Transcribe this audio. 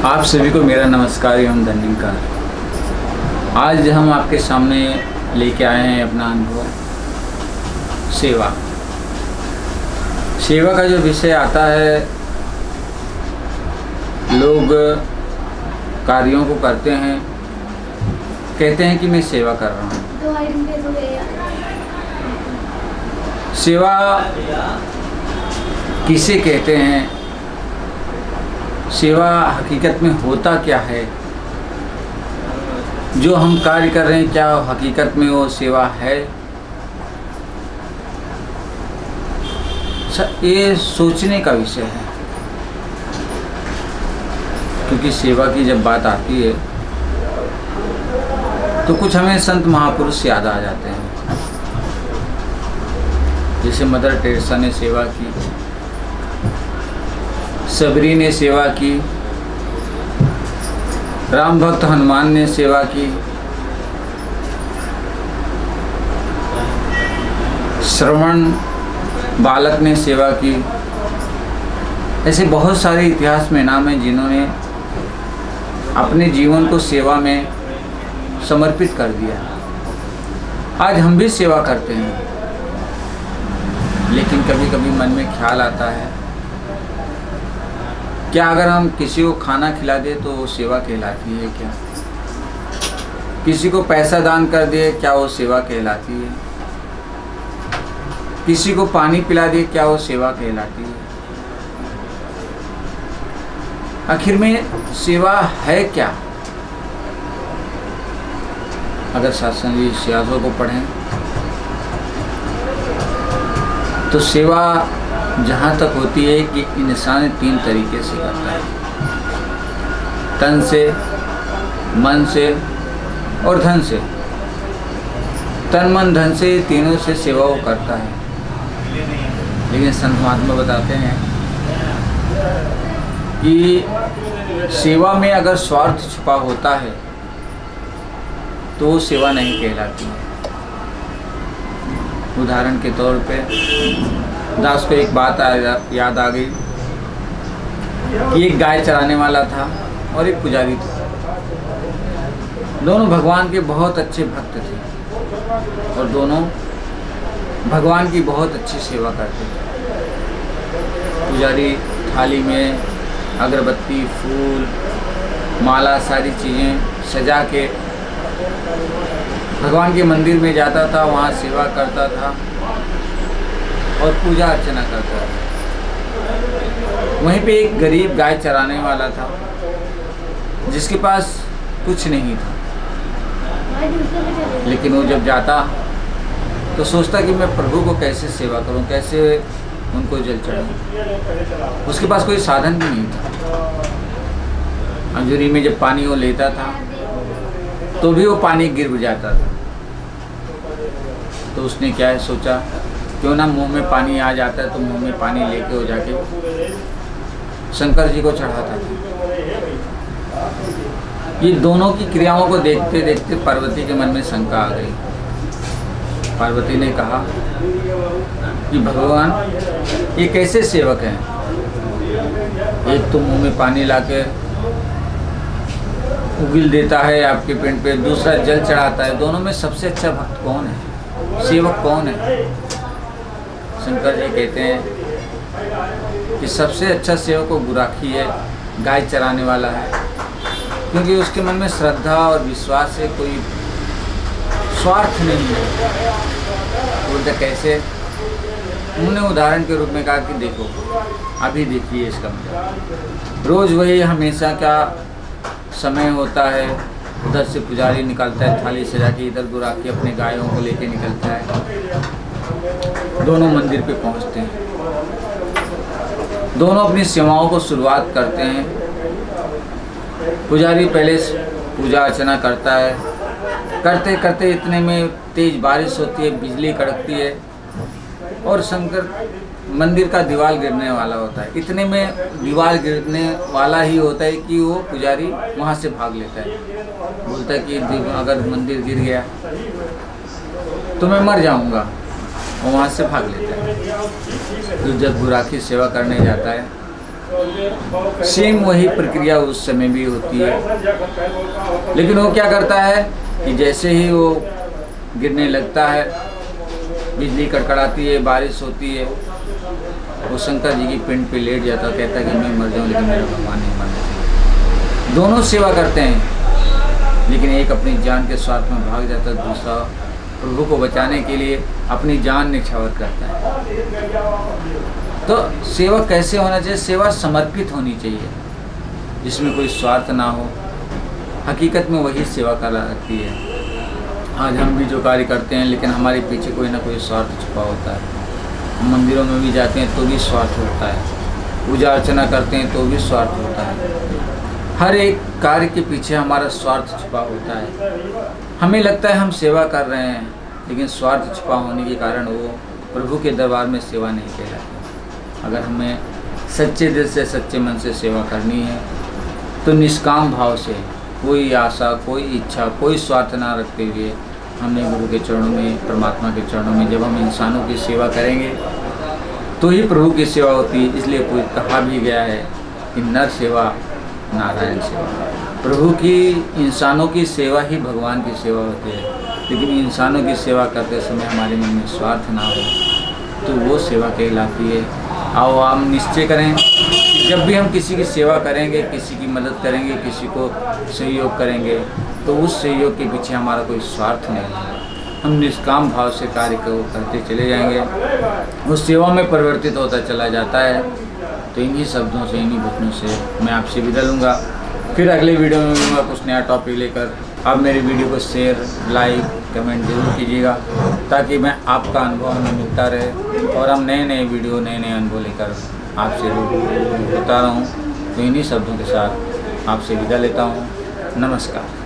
आप सभी को मेरा नमस्कार एवं धन्यवाद। आज हम आपके सामने लेके आए हैं अपना अनुभव सेवा। सेवा का जो विषय आता है, लोग कार्यों को करते हैं, कहते हैं कि मैं सेवा कर रहा हूँ। सेवा किसे कहते हैं, सेवा हकीकत में होता क्या है, जो हम कार्य कर रहे हैं क्या हकीकत में वो सेवा है। ये सोचने का विषय है, क्योंकि सेवा की जब बात आती है तो कुछ हमें संत महापुरुष याद आ जाते हैं। जैसे मदर टेरेसा ने सेवा की, सबरी ने सेवा की, राम भक्त हनुमान ने सेवा की, श्रवण बालक ने सेवा की। ऐसे बहुत सारे इतिहास में नाम हैं जिन्होंने अपने जीवन को सेवा में समर्पित कर दिया। आज हम भी सेवा करते हैं, लेकिन कभी कभी मन में ख्याल आता है, क्या अगर हम किसी को खाना खिला दे तो वो सेवा कहलाती है क्या? किसी को पैसा दान कर दे, क्या वो सेवा कहलाती है? किसी को पानी पिला दे, क्या वो सेवा कहलाती है? आखिर में सेवा है क्या? अगर सत्संगी इतिहासों को पढ़ें तो सेवा जहाँ तक होती है कि इंसान 3 तरीके से करता है, तन से, मन से और धन से। तन मन धन से तीनों से सेवा वो करता है। लेकिन संत महात्मा बताते हैं कि सेवा में अगर स्वार्थ छुपा होता है तो वो सेवा नहीं कहलाती है। उदाहरण के तौर पे दास को एक बात याद आ गई कि एक गाय चराने वाला था और एक पुजारी था। दोनों भगवान के बहुत अच्छे भक्त थे और दोनों भगवान की बहुत अच्छी सेवा करते थे। पुजारी थाली में अगरबत्ती, फूल, माला, सारी चीज़ें सजा के भगवान के मंदिर में जाता था, वहाँ सेवा करता था और पूजा अर्चना करता था। वहीं पे एक गरीब गाय चराने वाला था जिसके पास कुछ नहीं था, लेकिन वो जब जाता तो सोचता कि मैं प्रभु को कैसे सेवा करूं, कैसे उनको जल चढ़ाऊं। उसके पास कोई साधन भी नहीं था। अंजूरी में जब पानी वो लेता था तो भी वो पानी गिर जाता था। तो उसने क्या है सोचा, क्यों ना मुंह में पानी आ जाता है तो मुंह में पानी लेके हो जाके शंकर जी को चढ़ाता था। ये दोनों की क्रियाओं को देखते देखते पार्वती के मन में शंका आ गई। पार्वती ने कहा कि भगवान ये कैसे सेवक हैं, एक तो मुंह में पानी लाके उगिल देता है आपके पिंड पे, दूसरा जल चढ़ाता है। दोनों में सबसे अच्छा भक्त कौन है, सेवक कौन है? शंकर जी कहते हैं कि सबसे अच्छा सेवक वो गुराखी है, गाय चराने वाला है, क्योंकि उसके मन में श्रद्धा और विश्वास से कोई स्वार्थ नहीं है। बोलते कैसे? उन्होंने उदाहरण के रूप में कहा कि देखो, अभी देखिए इसका मतलब, रोज़ वही हमेशा का समय होता है, उधर से पुजारी निकलता है थाली सजा के, इधर गुराखी अपने गायों को लेके निकलता है। दोनों मंदिर पे पहुंचते हैं, दोनों अपनी सेवाओं को शुरुआत करते हैं। पुजारी पहले पूजा अर्चना करता है, करते करते इतने में तेज बारिश होती है, बिजली कड़कती है और शंकर मंदिर का दीवार गिरने वाला होता है। इतने में दीवार गिरने वाला ही होता है कि वो पुजारी वहाँ से भाग लेता है। बोलता है कि अगर मंदिर गिर गया तो मैं मर जाऊँगा, वो वहाँ से भाग लेता है। तो जब गुराखी सेवा करने जाता है सेम वही प्रक्रिया उस समय भी होती है। लेकिन वो क्या करता है कि जैसे ही वो गिरने लगता है, बिजली कड़कड़ाती है, बारिश होती है, वो शंकर जी की पिंड पे लेट जाता, कहता है कि मैं मर जाऊँ लेकिन मेरा भगवान नहीं मरना चाहिए। दोनों सेवा करते हैं, लेकिन एक अपनी जान के स्वार्थ में भाग जाता है, दूसरा प्रभु को बचाने के लिए अपनी जान निछावर करता है। तो सेवा कैसे होना चाहिए? सेवा समर्पित होनी चाहिए, जिसमें कोई स्वार्थ ना हो। हकीकत में वही सेवा कहलाती है। आज हम भी जो कार्य करते हैं, लेकिन हमारे पीछे कोई ना कोई स्वार्थ छुपा होता है। हम मंदिरों में भी जाते हैं तो भी स्वार्थ होता है, पूजा अर्चना करते हैं तो भी स्वार्थ होता है। हर एक कार्य के पीछे हमारा स्वार्थ छुपा होता है। हमें लगता है हम सेवा कर रहे हैं, लेकिन स्वार्थ छुपा होने के कारण वो प्रभु के दरबार में सेवा नहीं कहलाती। अगर हमें सच्चे दिल से, सच्चे मन से सेवा करनी है तो निष्काम भाव से, कोई आशा, कोई इच्छा, कोई स्वार्थ ना रखते हुए हमें गुरु के चरणों में, परमात्मा के चरणों में जब हम इंसानों की सेवा करेंगे तो ही प्रभु की सेवा होती है। इसलिए कोई कहा भी गया है कि नर सेवा नारायण सेवा। प्रभु की, इंसानों की सेवा ही भगवान की सेवा होती है। लेकिन इंसानों की सेवा करते समय हमारे मन में स्वार्थ ना हो तो वो सेवा कहलाती है। आओ हम निश्चय करें कि जब भी हम किसी की सेवा करेंगे, किसी की मदद करेंगे, किसी को सहयोग करेंगे, तो उस सहयोग के पीछे हमारा कोई स्वार्थ नहीं है। हम निष्काम भाव से कार्य को करते चले जाएंगे, उस सेवा में परिवर्तित होता चला जाता है। तो इन्हीं शब्दों से, इन्हीं वचनों से मैं आपसे विदा लूँगा। फिर अगले वीडियो में मिलूँगा कुछ नया टॉपिक लेकर। आप मेरी वीडियो को शेयर, लाइक, कमेंट जरूर कीजिएगा, ताकि मैं आपका अनुभव हमें मिलता रहे और हम नए नए वीडियो, नए नए अनुभव लेकर आपसे बता रहा हूँ। तो इन्हीं शब्दों के साथ आपसे विदा लेता हूँ। नमस्कार।